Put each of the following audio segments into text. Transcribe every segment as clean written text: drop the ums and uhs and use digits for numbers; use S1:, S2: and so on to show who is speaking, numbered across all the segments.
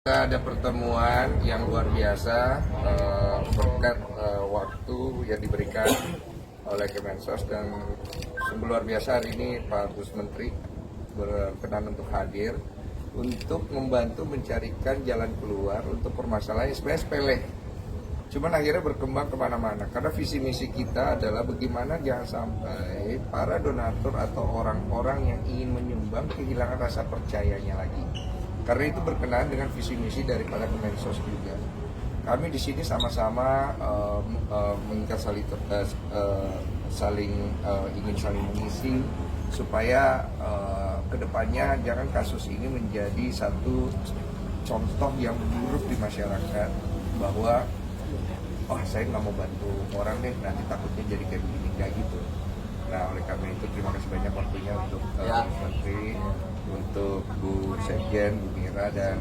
S1: Ada pertemuan yang luar biasa berkat waktu yang diberikan oleh Kemensos, dan sungguh luar biasa hari ini Pak Gus Menteri berkenan untuk hadir untuk membantu mencarikan jalan keluar untuk permasalahan yang sebenarnya sepele. Cuman akhirnya berkembang kemana-mana karena visi misi kita adalah bagaimana jangan sampai para donatur atau orang-orang yang ingin menyumbang kehilangan rasa percayanya lagi. Karena itu berkenaan dengan visi misi daripada Kemensos juga. Kami di sini sama-sama mengikat ingin saling mengisi supaya kedepannya jangan kasus ini menjadi satu contoh yang buruk di masyarakat bahwa saya nggak mau bantu orang deh, nanti takutnya jadi kayak begini, kayak gitu. Nah, oleh karena itu terima kasih banyak waktunya untuk Pak Menteri, untuk Bu Sekjen, Bu Mira, dan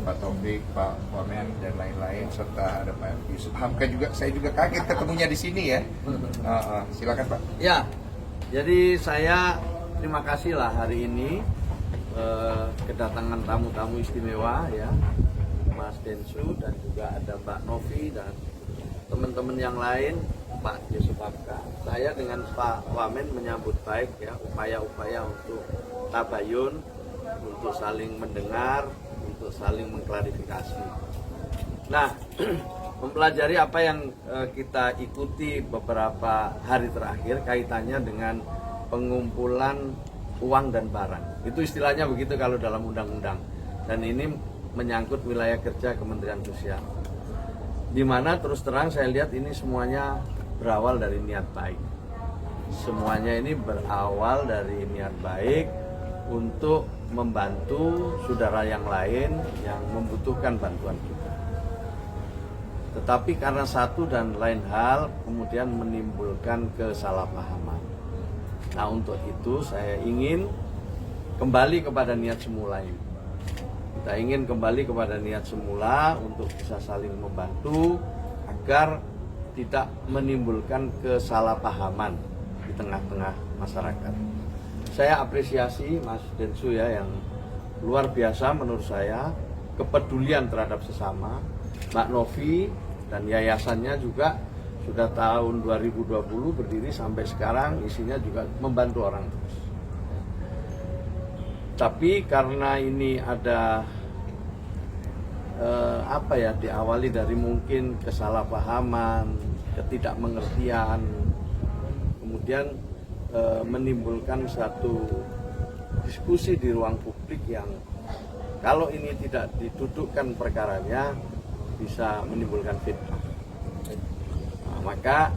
S1: Pak Taufik, Pak Wamen, dan lain-lain, serta ada Pak Yusuf Hamka juga. Saya juga kaget ketemunya di sini ya. Silakan Pak.
S2: Ya, jadi saya terima kasih lah hari ini kedatangan tamu-tamu istimewa ya, Mas Densu, dan juga ada Mbak Novi dan teman-teman yang lain, Pak Yusuf Hamka. Saya dengan Pak Wamen menyambut baik ya upaya-upaya untuk tabayun, untuk saling mendengar, untuk saling mengklarifikasi. Nah, mempelajari apa yang kita ikuti beberapa hari terakhir kaitannya dengan pengumpulan uang dan barang. Itu istilahnya begitu kalau dalam undang-undang. Dan ini menyangkut wilayah kerja Kementerian Sosial. Di mana terus terang saya lihat ini semuanya berawal dari niat baik. Semuanya ini berawal dari niat baik untuk membantu saudara yang lain yang membutuhkan bantuan kita. Tetapi karena satu dan lain hal kemudian menimbulkan kesalahpahaman. Nah, untuk itu saya ingin kembali kepada niat semula ini. Kita ingin kembali kepada niat semula untuk bisa saling membantu agar tidak menimbulkan kesalahpahaman di tengah-tengah masyarakat. Saya apresiasi Mas Densu ya, yang luar biasa menurut saya, kepedulian terhadap sesama. Mbak Novi dan yayasannya juga sudah tahun 2020 berdiri sampai sekarang, isinya juga membantu orang terus. Tapi karena ini ada diawali dari mungkin kesalahpahaman, ketidakmengertian, kemudian menimbulkan satu diskusi di ruang publik yang kalau ini tidak didudukkan perkaranya bisa menimbulkan fitnah. Nah, maka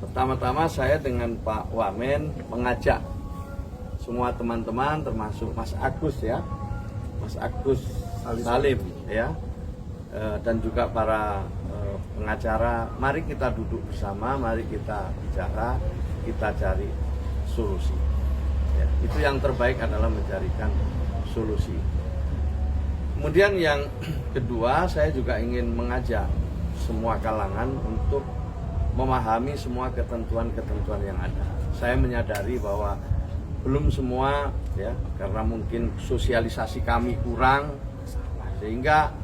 S2: pertama-tama saya dengan Pak Wamen mengajak semua teman-teman termasuk Mas Agus ya, Mas Agus Salim ya, dan juga para pengacara, mari kita duduk bersama, mari kita bicara, kita cari solusi ya. Itu yang terbaik adalah mencarikan solusi. Kemudian yang kedua, saya juga ingin mengajak semua kalangan untuk memahami semua ketentuan-ketentuan yang ada. Saya menyadari bahwa belum semua ya, karena mungkin sosialisasi kami kurang, sehingga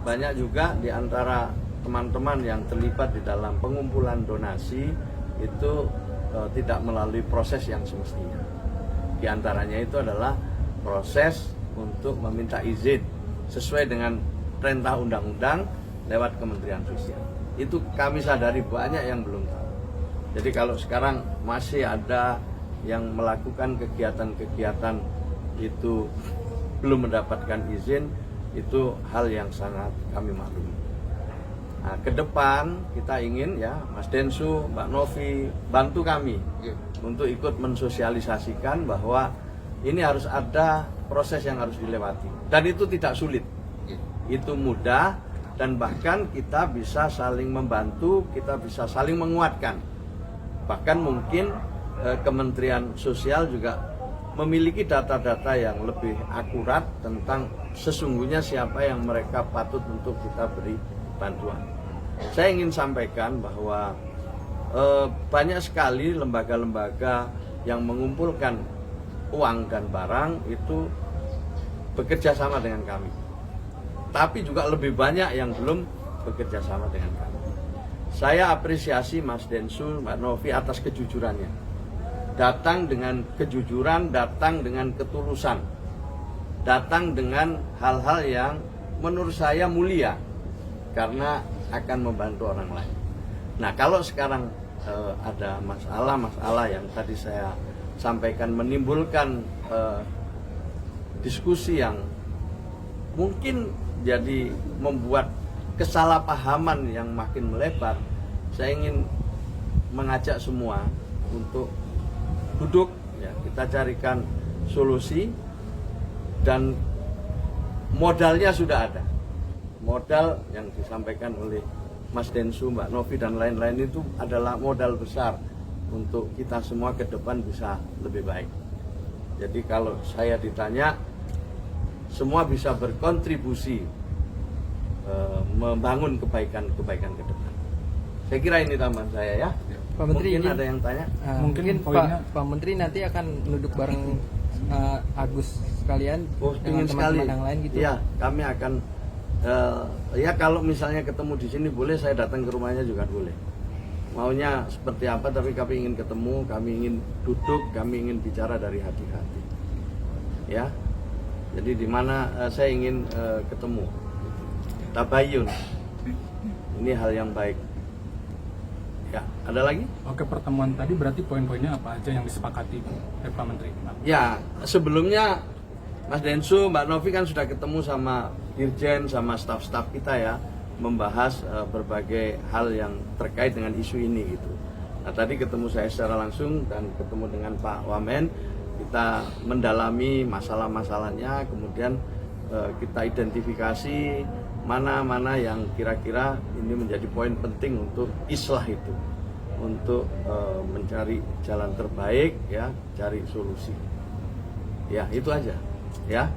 S2: banyak juga di antara teman-teman yang terlibat di dalam pengumpulan donasi itu tidak melalui proses yang semestinya. Di antaranya itu adalah proses untuk meminta izin sesuai dengan perintah undang-undang lewat Kementerian Sosial. Itu kami sadari banyak yang belum tahu. Jadi kalau sekarang masih ada yang melakukan kegiatan-kegiatan itu belum mendapatkan izin, itu hal yang sangat kami maklumi. Nah, ke depan kita ingin ya, Mas Densu, Mbak Novi, bantu kami untuk ikut mensosialisasikan bahwa ini harus ada proses yang harus dilewati. Dan itu tidak sulit, itu mudah, dan bahkan kita bisa saling membantu, kita bisa saling menguatkan. Bahkan mungkin Kementerian Sosial juga memiliki data-data yang lebih akurat tentang sesungguhnya siapa yang mereka patut untuk kita beri bantuan. Saya ingin sampaikan bahwa banyak sekali lembaga-lembaga yang mengumpulkan uang dan barang itu bekerja sama dengan kami. tapi juga lebih banyak yang belum bekerja sama dengan kami. Saya apresiasi Mas Densu, Mbak Novi atas kejujurannya. Datang dengan kejujuran, datang dengan ketulusan, datang dengan hal-hal yang menurut saya mulia karena akan membantu orang lain. Nah, kalau sekarang ada masalah-masalah yang tadi saya sampaikan menimbulkan diskusi yang mungkin jadi membuat kesalahpahaman yang makin melebar, saya ingin mengajak semua untuk duduk, ya, kita carikan solusi, dan modalnya sudah ada. Modal yang disampaikan oleh Mas Densu, Mbak Novi dan lain-lain itu adalah modal besar untuk kita semua ke depan bisa lebih baik. Jadi kalau saya ditanya, semua bisa berkontribusi membangun kebaikan-kebaikan ke depan. Saya kira ini tambahan saya ya.
S3: Pak Menteri,
S2: mungkin ada yang tanya.
S3: Mungkin Pak Menteri nanti akan duduk bareng Agus sekalian dengan teman-teman yang lain gitu.
S2: Ya, kami akan ya kalau misalnya ketemu di sini boleh, saya datang ke rumahnya juga boleh. Maunya seperti apa, tapi kami ingin ketemu, kami ingin duduk, kami ingin bicara dari hati-hati. Ya. Jadi di mana saya ingin ketemu. Tabayun. Ini hal yang baik. Ya, ada lagi?
S4: Oke, pertemuan tadi berarti poin-poinnya apa aja yang disepakati Pak Menteri?
S2: Ya, sebelumnya Mas Densu, Mbak Novi kan sudah ketemu sama Dirjen, sama staf-staf kita ya, membahas berbagai hal yang terkait dengan isu ini gitu. Nah, tadi ketemu saya secara langsung dan ketemu dengan Pak Wamen, kita mendalami masalah-masalahnya, kemudian kita identifikasi mana-mana yang kira-kira ini menjadi poin penting untuk islah itu, untuk mencari jalan terbaik ya, cari solusi. Ya, itu aja. Ya.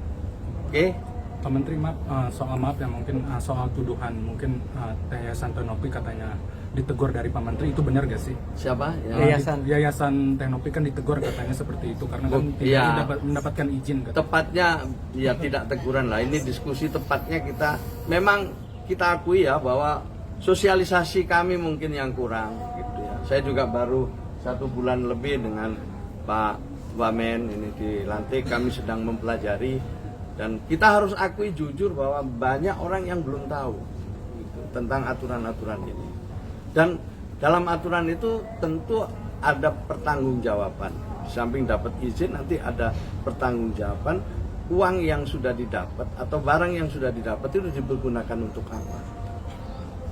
S2: Oke.
S4: Pak Menteri, maaf ya, mungkin soal tuduhan mungkin Yayasan Tenopi katanya ditegur dari Pak Menteri, itu benar gak sih?
S2: Siapa? Ya.
S4: Yayasan Tenopi kan ditegur katanya seperti itu karena kan tidak mendapatkan izin.
S2: Tepatnya ya tidak teguran lah, ini diskusi. Tepatnya kita akui ya bahwa sosialisasi kami mungkin yang kurang gitu ya. Saya juga baru 1 bulan lebih dengan Pak Wamen ini dilantik, kami sedang mempelajari, dan kita harus akui jujur bahwa banyak orang yang belum tahu gitu, tentang aturan-aturan ini. Dan dalam aturan itu tentu ada pertanggungjawaban. Di samping dapat izin, nanti ada pertanggungjawaban. Uang yang sudah didapat atau barang yang sudah didapat itu dipergunakan untuk apa.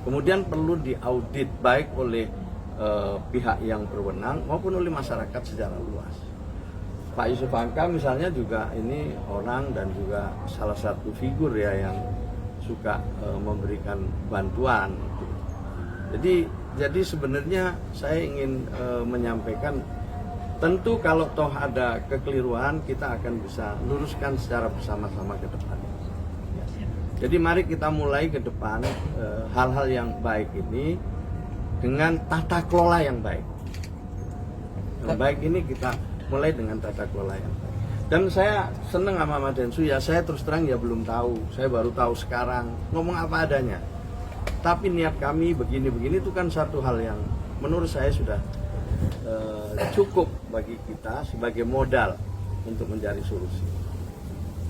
S2: Kemudian perlu diaudit baik oleh pihak yang berwenang maupun oleh masyarakat secara luas. Pak Yusuf Hamka misalnya juga ini orang dan juga salah satu figur ya yang suka memberikan bantuan. Jadi sebenarnya saya ingin menyampaikan, tentu kalau toh ada kekeliruan kita akan bisa luruskan secara bersama-sama ke depan. Jadi mari kita mulai ke depan hal-hal yang baik ini dengan tata kelola yang baik. Yang baik ini kita mulai dengan tata kelola yang baik. Dan saya senang sama Mas Densu ya, saya terus terang ya belum tahu, saya baru tahu sekarang, ngomong apa adanya. Tapi niat kami begini-begini itu kan satu hal yang menurut saya sudah cukup bagi kita sebagai modal untuk mencari solusi.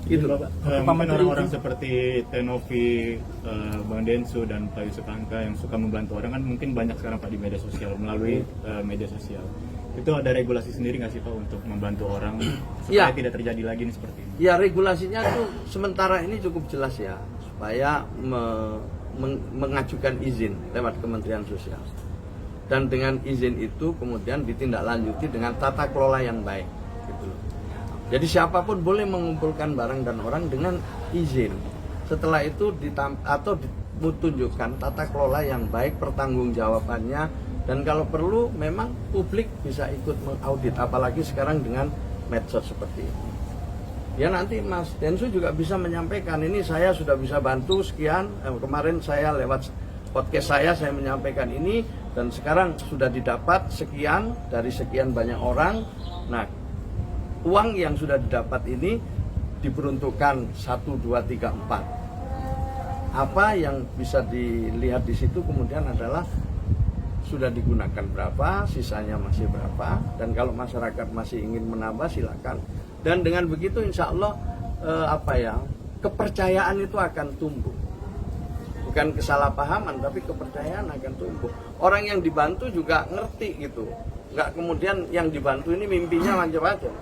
S2: Gitu Pak.
S5: Mungkin orang-orang seperti Tenovi, Bang Densu dan Pak Yusuf Hamka yang suka membantu orang kan mungkin banyak sekarang Pak di media sosial, melalui media sosial. Itu ada regulasi sendiri nggak sih Pak untuk membantu orang supaya tidak terjadi lagi nih seperti ini? Ya, regulasinya tuh sementara ini cukup jelas ya, supaya mengajukan izin lewat Kementerian Sosial. Dan dengan izin itu kemudian ditindaklanjuti dengan tata kelola yang baik. Gitu. Jadi siapapun boleh mengumpulkan barang dan orang dengan izin. Setelah itu ditunjukkan tata kelola yang baik, pertanggungjawabannya, dan kalau perlu memang publik bisa ikut mengaudit, apalagi sekarang dengan medsos seperti ini. Ya nanti Mas Densu juga bisa menyampaikan, ini saya sudah bisa bantu sekian, kemarin saya lewat podcast saya menyampaikan ini, dan sekarang sudah didapat sekian dari sekian banyak orang. Nah, uang yang sudah didapat ini diperuntukkan 1, 2, 3, 4. apa yang bisa dilihat di situ kemudian adalah sudah digunakan berapa, sisanya masih berapa, dan kalau masyarakat masih ingin menambah silakan. Dan dengan begitu insya Allah kepercayaan itu akan tumbuh. Bukan kesalahpahaman, tapi kepercayaan akan tumbuh. Orang yang dibantu juga ngerti gitu. Nggak kemudian yang dibantu ini mimpinya macam-macam.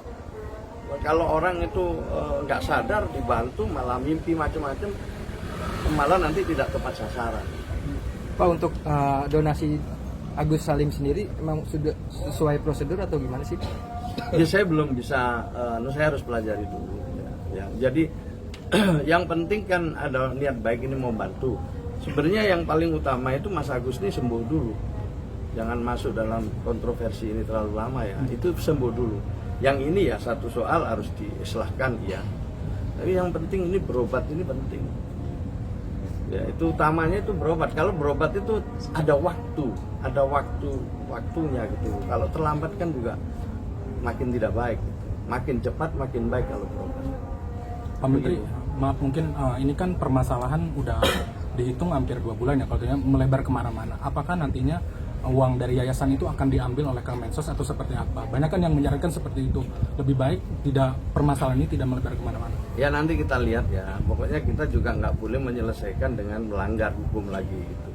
S5: Kalau orang itu nggak sadar dibantu malah mimpi macam-macam, malah nanti tidak tepat sasaran.
S3: Pak, untuk donasi Agus Salim sendiri memang sudah sesuai prosedur atau gimana sih?
S5: Ya saya belum bisa, saya harus pelajari dulu. Ya. Jadi yang penting kan ada niat baik ini mau bantu. Sebenarnya yang paling utama itu Mas Agus ini sembuh dulu. Jangan masuk dalam kontroversi ini terlalu lama ya. Itu sembuh dulu. Yang ini ya satu soal harus diislahkan ya. Tapi yang penting ini berobat ini penting. Ya itu utamanya itu berobat. Kalau berobat itu ada waktunya gitu. Kalau terlambat kan juga makin tidak baik. Makin cepat makin baik kalau berobat.
S4: Pak Menteri, maaf mungkin ini kan permasalahan udah dihitung hampir 2 bulan ya, kalau melebar kemana-mana. Apakah nantinya uang dari yayasan itu akan diambil oleh Kemensos atau seperti apa? Banyak kan yang menyarankan seperti itu. Lebih baik tidak, permasalahan ini tidak melebar kemana-mana.
S5: Ya nanti kita lihat ya. Pokoknya kita juga nggak boleh menyelesaikan dengan melanggar hukum lagi gitu.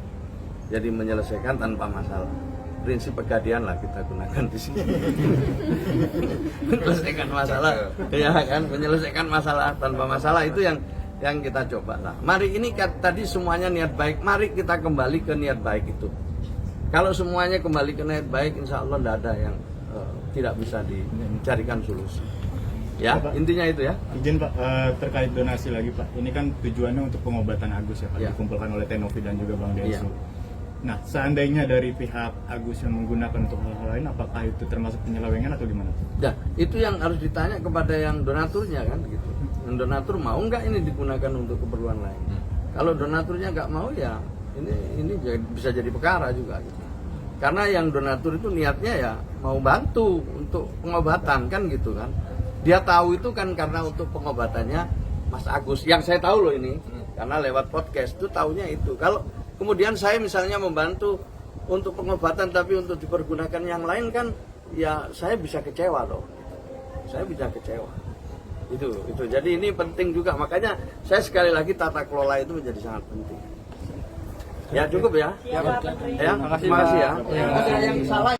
S5: Jadi menyelesaikan tanpa masalah. Prinsip pegadian lah kita gunakan di sini. Menyelesaikan masalah, ya kan? Menyelesaikan masalah tanpa masalah itu yang kita coba lah. Mari ini tadi semuanya niat baik. Mari kita kembali ke niat baik itu. Kalau semuanya kembali ke niat baik, insya Allah tidak ada yang tidak bisa dicarikan solusi. Ya, intinya itu ya.
S6: Izin Pak, terkait donasi lagi Pak. Ini kan tujuannya untuk pengobatan Agus ya Pak,
S5: Ya.
S6: dikumpulkan oleh Tenovi dan juga Bang Densu.
S5: Ya.
S6: Nah, seandainya dari pihak Agus yang menggunakan untuk hal-hal lain, apakah itu termasuk penyelewengan atau gimana?
S5: Nah, itu yang harus ditanya kepada yang donaturnya kan gitu. Yang donatur mau nggak ini digunakan untuk keperluan lain? Kalau donaturnya nggak mau ya ini bisa jadi perkara juga gitu. Karena yang donatur itu niatnya ya mau bantu untuk pengobatan kan gitu kan. Dia tahu itu kan karena untuk pengobatannya Mas Agus. Yang saya tahu loh ini karena lewat podcast itu taunya itu. Kalau kemudian saya misalnya membantu untuk pengobatan tapi untuk dipergunakan yang lain kan ya saya bisa kecewa loh. Saya bisa kecewa. Itu. Jadi ini penting juga. Makanya saya sekali lagi tata kelola itu menjadi sangat penting. Ya cukup ya.
S3: Ya, Pak Menteri.
S5: Ya, terima kasih ya. Yang salah